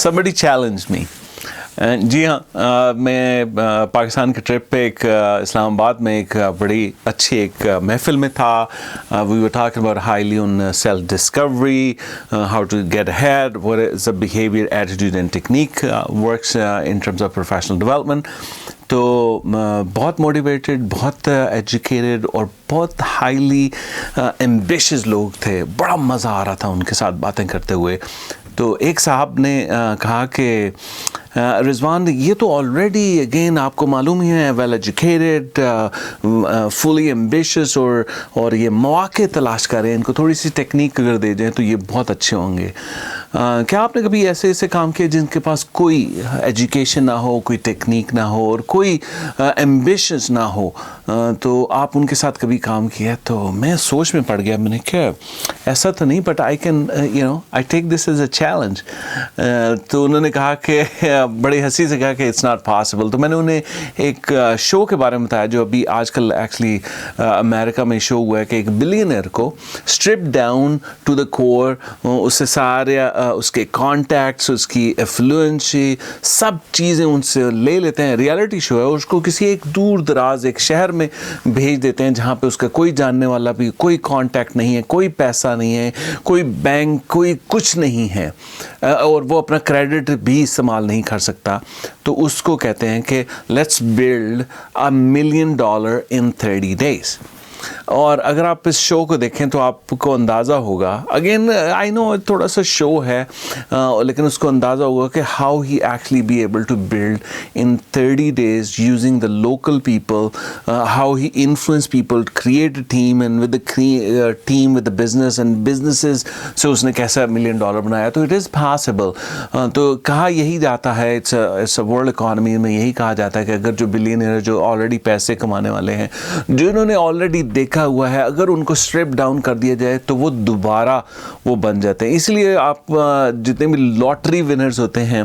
somebody challenged me. جی ہاں، میں پاکستان کے ٹرپ پہ ایک اسلام آباد میں ایک بڑی اچھی ایک محفل میں تھا. We are talking about highly on self discovery, how to get head, what is the behaviour, attitude and technique works in terms of professional development. تو بہت موٹیویٹڈ, بہت ایجوکیٹڈ اور بہت ہائیلی ایمبیشیس لوگ تھے. بڑا مزہ آ رہا تھا ان کے ساتھ باتیں کرتے ہوئے. تو ایک صاحب نے کہا کہ رضوان, یہ تو آلریڈی اگین آپ کو معلوم ہی ہے ویل ایجوکیٹڈ, فلی ایمبیشیس, اور یہ مواقع تلاش کریں, ان کو تھوڑی سی ٹیکنیک اگر دے دیں تو یہ بہت اچھے ہوں گے. کیا آپ نے کبھی ایسے کام کیے جن کے پاس کوئی ایجوکیشن نہ ہو, کوئی ٹیکنیک نہ ہو اور کوئی ایمبیشنس نہ ہو, تو آپ ان کے ساتھ کبھی کام کیا؟ تو میں سوچ میں پڑ گیا. میں نے کہا ایسا تو نہیں, but I can I take this as a challenge. تو انہوں نے کہا کہ بڑی ہنسی سے کہا کہ اٹس ناٹ پاسبل. تو میں نے انہیں ایک شو کے بارے میں بتایا جو ابھی آج کل ایکچولی امریکہ میں شو ہوا ہے کہ ایک بلینئر کو اسٹرپ ڈاؤن ٹو دا کور, اس سے سارے اس کے کانٹیکٹس, اس کی ایفلوئنسی, سب چیزیں ان سے لے لیتے ہیں. ریالٹی شو ہے, اس کو کسی ایک دور دراز ایک شہر میں بھیج دیتے ہیں جہاں پہ اس کا کوئی جاننے والا بھی, کوئی کانٹیکٹ نہیں ہے, کوئی پیسہ نہیں ہے, کوئی بینک, کوئی کچھ نہیں ہے, اور وہ اپنا کریڈٹ بھی استعمال نہیں کر سکتا. تو اس کو کہتے ہیں کہ let's build $1 million in 30 days. اور اگر آپ اس شو کو دیکھیں تو آپ کو اندازہ ہوگا, اگین آئی نو تھوڑا سا شو ہے, لیکن اس کو اندازہ ہوگا کہ how he actually be able to build in 30 days using the local people, how he influence people, create a team, and with the team with the business and businesses سے اس نے کیسا $1 million بنایا. تو اٹ از پاسبل. تو کہا یہی جاتا ہے, اٹس اے ورلڈ اکانومی میں یہی کہا جاتا ہے کہ اگر جو بلینئر جو آلریڈی پیسے کمانے والے ہیں, جنہوں نے آلریڈی دیکھا ہوا ہے, اگر ان کو اسٹرپ ڈاؤن کر دیا جائے تو وہ دوبارہ وہ بن جاتے ہیں. اس لیے آپ جتنے بھی لاٹری ونرز ہوتے ہیں,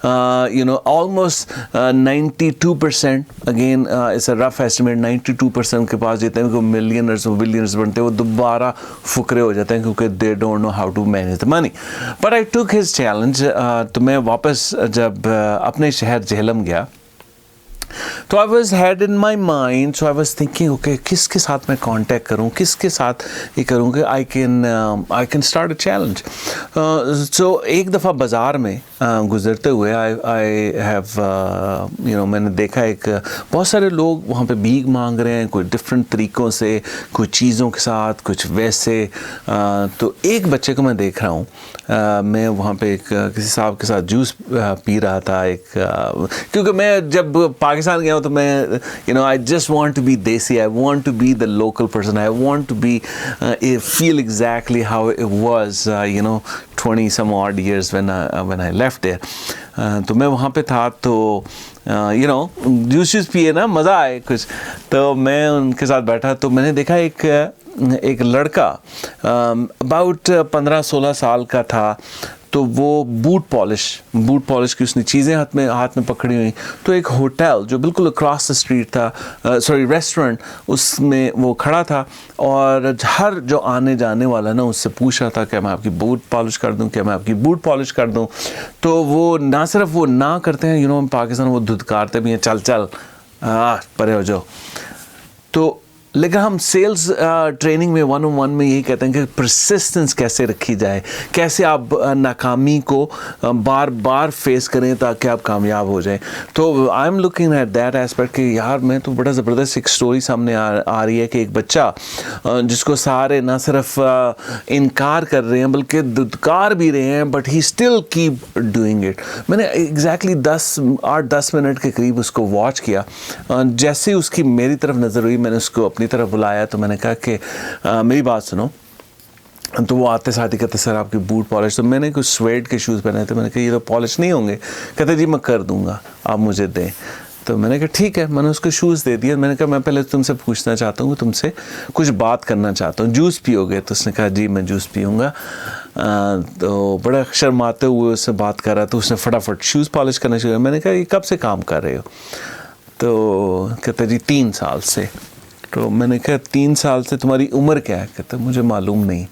almost 92%, again it's a rough estimate, 92% کے پاس جتنے بھی ملینرز بلینرز بنتے ہیں وہ دوبارہ فقرے ہو جاتے ہیں کیونکہ they don't know how to manage the money. But I took his challenge. تو میں واپس جب اپنے شہر جہلم گیا تو I was had in my mind, so I was thinking, okay, کس کے ساتھ میں کانٹیکٹ کروں, کس کے ساتھ یہ کروں کہ I can start a challenge. So ایک دفعہ بازار میں گزرتے ہوئے I have میں نے دیکھا ایک بہت سارے لوگ وہاں پہ بھیک مانگ رہے ہیں, کوئی ڈفرینٹ طریقوں سے, کوئی چیزوں کے ساتھ, کچھ ویسے. تو ایک بچے کو میں دیکھ رہا ہوں, میں وہاں پہ کسی صاحب کے ساتھ جوس پی رہا تھا. کیونکہ میں جب پاکستان گیا ہوں تو میں I just want to be desi, I want to be the local person, I want to be feel exactly how it was 20 some odd years when I left there. تو میں وہاں پہ تھا تو جوسز پیے نا, مزہ آئے کچھ. تو میں ان کے ساتھ بیٹھا تو میں نے دیکھا ایک لڑکا اباؤٹ 15-16 سال کا تھا. تو وہ بوٹ پالش کی اس نے چیزیں ہاتھ میں پکڑی ہوئی. تو ایک ہوٹل جو بالکل اکراس دا اسٹریٹ تھا, ریسٹورنٹ, اس میں وہ کھڑا تھا, اور ہر جو آنے جانے والا نا اس سے پوچھ رہا تھا کہ میں آپ کی بوٹ پالش کر دوں, کیا میں آپ کی بوٹ پالش کر دوں. تو وہ نہ صرف وہ نہ کرتے ہیں, پاکستان وہ دھتکارتے بھی ہیں, چل پرے ہو جاؤ. تو لیکن ہم سیلز ٹریننگ میں 101 میں یہی کہتے ہیں کہ پرسسٹنس کیسے رکھی جائے, کیسے آپ ناکامی کو بار بار فیس کریں تاکہ آپ کامیاب ہو جائیں. تو I am looking at that aspect کہ یار میں تو بڑا زبردست ایک سٹوری سامنے آ رہی ہے کہ ایک بچہ جس کو سارے نہ صرف انکار کر رہے ہیں بلکہ دھتکار بھی رہے ہیں, but he still keep doing it. میں نے ایگزیکٹلی 8-10 منٹ کے قریب اس کو واچ کیا. جیسے اس کی میری طرف نظر ہوئی, میں نے اس کو اپنی طرف بلایا. تو میں نے کہا کہ میری بات سنو. تو وہ آتے ساتھ ہی کہتے سر آپ کی بوٹ پالش. تو میں نے کچھ سویڈ کے شوز پہنے تھے, میں نے کہا یہ تو پالش نہیں ہوں گے. کہتے جی میں کر دوں گا, آپ مجھے دیں. تو میں نے کہا ٹھیک ہے. میں نے اس کو شوز دے دیا. میں نے کہا میں پہلے تم سے پوچھنا چاہتا ہوں, تم سے کچھ بات کرنا چاہتا ہوں, جوس پیو گے؟ تو اس نے کہا جی میں جوس پیوں گا. تو بڑا شرماتے ہوئے اس سے بات کر رہا. تو اس نے فٹافٹ شوز پالش کرنا شروع کیا. میں نے کہا یہ کب سے کام کر رہے ہو؟ تو کہتا جی 3 سال سے. تو میں نے کہا 3 سال سے, تمہاری عمر کیا ہے؟ کہتا مجھے معلوم نہیں.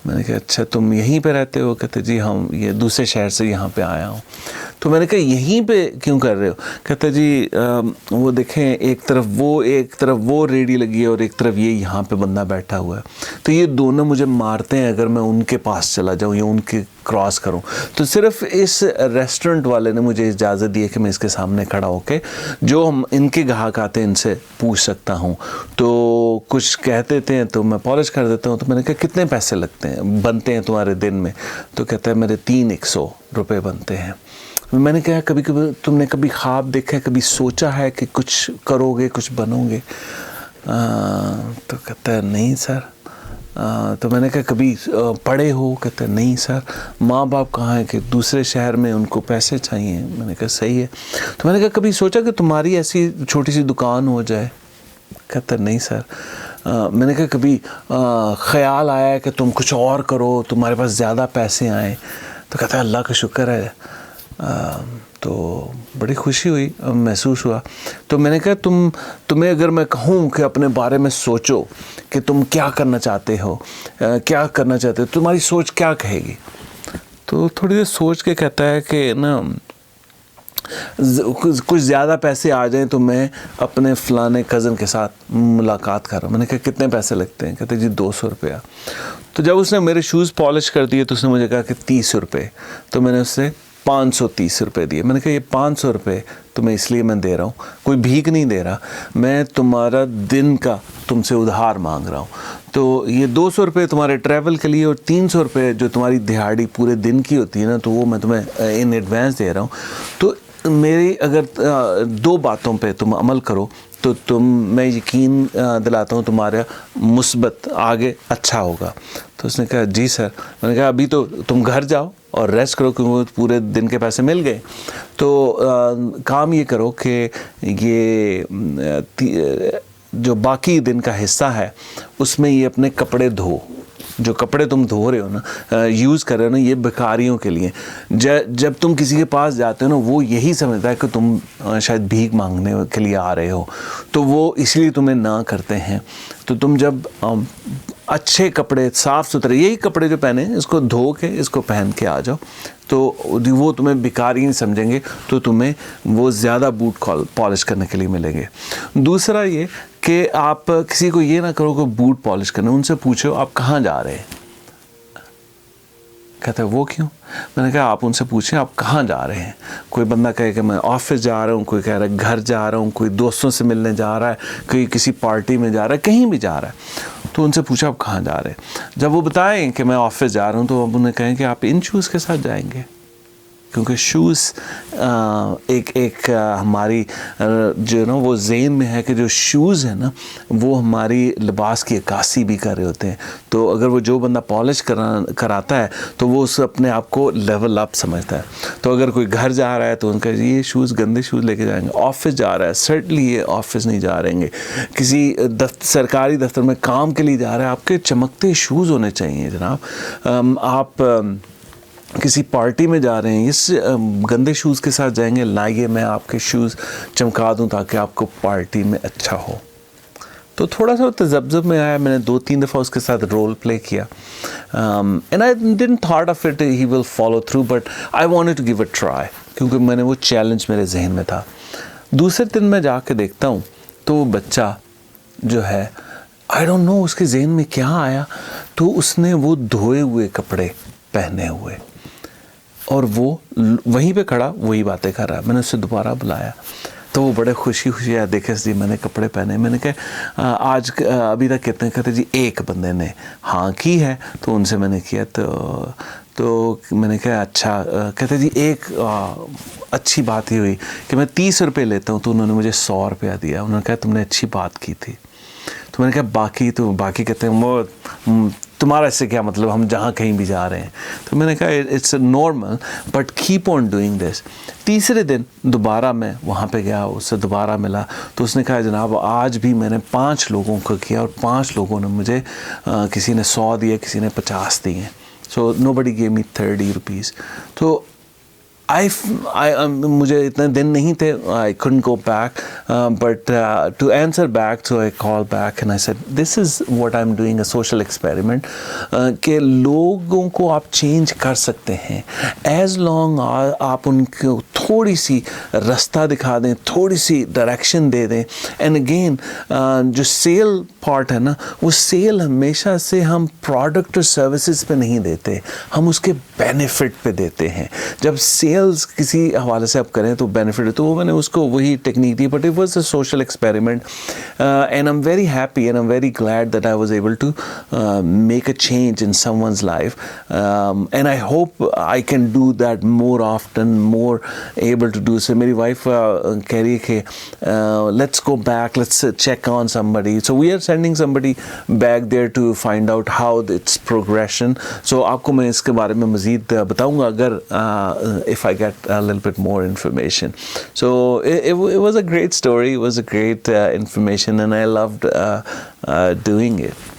میں نے کہا اچھا تم یہیں پہ رہتے ہو؟ کہتے جی ہم یہ دوسرے شہر سے یہاں پہ آیا ہوں. تو میں نے کہا یہیں پہ کیوں کر رہے ہو؟ کہتے جی وہ دیکھیں ایک طرف وہ ریڈی لگی ہے اور ایک طرف یہ یہاں پہ بندہ بیٹھا ہوا ہے, تو یہ دونوں مجھے مارتے ہیں اگر میں ان کے پاس چلا جاؤں یا ان کے کراس کروں. تو صرف اس ریسٹورنٹ والے نے مجھے اجازت دی ہے کہ میں اس کے سامنے کھڑا ہو کے جو ہم ان کے گاہک آتے ہیں ان سے پوچھ سکتا ہوں. تو کچھ کہتے تھے تو میں پالش کر دیتا ہوں. تو میں نے کہا کتنے پیسے لگتے ہیں بنتے ہیں تمہارے دن میں؟ تو کہتا ہے میرے 100 روپے بنتے ہیں. میں نے کہا کبھی تم نے کبھی خواب دیکھا ہے, کبھی سوچا ہے کہ کچھ کرو گے, کچھ بنو گے؟ تو کہتا ہے نہیں سر. تو میں نے کہا کبھی پڑھے ہو؟ کہتا ہے نہیں سر. ماں باپ کہاں ہیں؟ کہ دوسرے شہر میں, ان کو پیسے چاہیے. میں نے کہا صحیح ہے. تو میں نے کہا کبھی سوچا کہ تمہاری ایسی چھوٹی سی دکان ہو جائے؟ کہتا ہے نہیں سر. میں نے کہا کبھی خیال آیا ہے کہ تم کچھ اور کرو, تمہارے پاس زیادہ پیسے آئیں؟ تو کہتا ہے اللہ کا شکر ہے. تو بڑی خوشی ہوئی, محسوس ہوا. تو میں نے کہا تمہیں اگر میں کہوں کہ اپنے بارے میں سوچو کہ تم کیا کرنا چاہتے ہو, تمہاری سوچ کیا کہے گی؟ تو تھوڑی دیر سوچ کے کہتا ہے کہ نا کچھ زیادہ پیسے آ جائیں تو میں اپنے فلانے کزن کے ساتھ ملاقات کر رہا ہوں. میں نے کہا کتنے پیسے لگتے ہیں؟ کہتے جی 200 روپیہ. تو جب اس نے میرے شوز پالش کر دیے تو اس نے مجھے کہا کہ 30 روپے. تو میں نے اس سے 530 روپے دیے. میں نے کہا یہ 500 روپے تمہیں اس لیے میں دے رہا ہوں, کوئی بھیک نہیں دے رہا, میں تمہارا دن کا تم سے ادھار مانگ رہا ہوں. تو یہ 200 روپے تمہارے ٹریول کے لیے اور 300 روپے جو تمہاری دہاڑی پورے دن کی ہوتی ہے نا, تو وہ میں تمہیں ان ایڈوانس دے رہا ہوں. تو میری اگر 2 باتوں پہ تم عمل کرو تو میں یقین دلاتا ہوں تمہارا مثبت آگے اچھا ہوگا. تو اس نے کہا جی سر. میں نے کہا ابھی تو تم گھر جاؤ اور ریسٹ کرو کیونکہ پورے دن کے پیسے مل گئے. تو کام یہ کرو کہ یہ جو باقی دن کا حصہ ہے اس میں یہ اپنے کپڑے دھو, جو کپڑے تم دھو رہے ہو نا, یوز کر رہے ہو نا, یہ بھکاریوں کے لیے. جب تم کسی کے پاس جاتے ہو نا, وہ یہی سمجھتا ہے کہ تم شاید بھیک مانگنے کے لیے آ رہے ہو, تو وہ اس لیے تمہیں نہ کرتے ہیں. تو تم جب اچھے کپڑے صاف ستھرے, یہی کپڑے جو پہنے اس کو دھو کے اس کو پہن کے آ جاؤ, تو وہ تمہیں بیکاری نہیں سمجھیں گے, تو تمہیں وہ زیادہ بوٹ پالش کرنے کے لیے ملیں گے. دوسرا یہ کہ آپ کسی کو یہ نہ کرو کہ بوٹ پالش کرنا, ان سے پوچھو آپ کہاں جا رہے ہیں. کہتا ہے وہ کیوں؟ میں نے کہا آپ ان سے پوچھیں آپ کہاں جا رہے ہیں. کوئی بندہ کہے کہ میں آفس جا رہا ہوں, کوئی کہہ رہا ہے گھر جا رہا ہوں, کوئی دوستوں سے ملنے جا رہا ہے, کوئی کسی پارٹی میں جا رہا ہے, کہیں بھی جا رہا ہے. تو ان سے پوچھا آپ کہاں جا رہے ہیں. جب وہ بتائیں کہ میں آفس جا رہا ہوں تو اب انہیں کہیں کہ آپ ان شوز کے ساتھ جائیں گے, کیونکہ شوز ایک ہماری جو نا وہ ذہن میں ہے کہ جو شوز ہیں نا وہ ہماری لباس کی عکاسی بھی کر رہے ہوتے ہیں. تو اگر وہ جو بندہ پالش کراتا ہے تو وہ اس اپنے آپ کو لیول اپ سمجھتا ہے. تو اگر کوئی گھر جا رہا ہے تو ان کا یہ شوز گندے شوز لے کے جائیں گے. آفس جا رہا ہے سرٹنلی یہ آفس نہیں جا رہیں گے. کسی سرکاری دفتر میں کام کے لیے جا رہا ہے, آپ کے چمکتے شوز ہونے چاہیے جناب. آپ کسی پارٹی میں جا رہے ہیں اس گندے شوز کے ساتھ جائیں گے, لائیے میں آپ کے شوز چمکا دوں تاکہ آپ کو پارٹی میں اچھا ہو. تو تھوڑا سا تذبذب میں آیا, میں نے 2-3 دفعہ اس کے ساتھ رول پلے کیا. And I didn't thought of it he will follow through, but I wanted to give a try, کیونکہ میں نے وہ چیلنج میرے ذہن میں تھا. دوسرے دن میں جا کے دیکھتا ہوں تو وہ بچہ جو ہے آئی ڈونٹ نو اس کے ذہن میں کیا آیا, تو اس نے وہ دھوئے ہوئے کپڑے پہنے ہوئے اور وہ وہیں پہ کھڑا وہی باتیں کر رہا ہے. میں نے اسے دوبارہ بلایا تو وہ بڑے خوشی آیا, دیکھے جی میں نے کپڑے پہنے. میں نے کہا آج ابھی تک کتنے؟ کہتے جی ایک بندے نے ہاں کی ہے, تو ان سے میں نے کیا. تو میں نے کہا اچھا. کہتے جی ایک اچھی بات ہی ہوئی کہ میں 30 روپے لیتا ہوں, تو انہوں نے مجھے 100 روپیہ دیا. انہوں نے کہا تم نے اچھی بات کی تھی. تو میں نے کہا باقی کہتے ہیں وہ تمہارا اس سے کیا مطلب, ہم جہاں کہیں بھی جا رہے ہیں. تو میں نے کہا it's normal but keep on doing this. تیسرے دن دوبارہ میں وہاں پہ گیا, اس سے دوبارہ ملا, تو اس نے کہا جناب آج بھی میں نے 5 لوگوں کو کیا اور 5 لوگوں نے مجھے کسی نے 100 دیے, کسی نے 50 دیے. سو نو بڈی گیو می 30 روپیز. تو مجھے اتنے دن نہیں تھے, I couldn't go back, but to answer back, so I called back and I said, this is what I'm doing, a social experiment, کہ لوگوں کو آپ چینج کر سکتے ہیں ایز لانگ آپ ان کو تھوڑی سی رستہ دکھا دیں, تھوڑی سی ڈائریکشن دے دیں. اینڈ اگین جو سیل پارٹ ہے نا, وہ سیل ہمیشہ سے ہم پروڈکٹ اور سروسز پہ نہیں دیتے, ہم اس کے بینیفٹ پہ دیتے ہیں. جب سیلز کسی حوالے سے آپ کریں تو بینیفٹ ہے, تو وہ میں نے اس کو وہی ٹیکنیک دی, but it was a social experiment and I am very happy and I am very glad that I was able to make a change in some one's life, and I hope I can do that more often, more able to do so. میری wife کہہ رہی ہے کہ let's go back, let's check on somebody, so we are sending somebody back there to find out how its progression. So آپ کو میں اس کے بارے میں مزید بتاؤں گا اگر if I get a little bit more information. So it was a great story, it was a great information, and I loved doing it.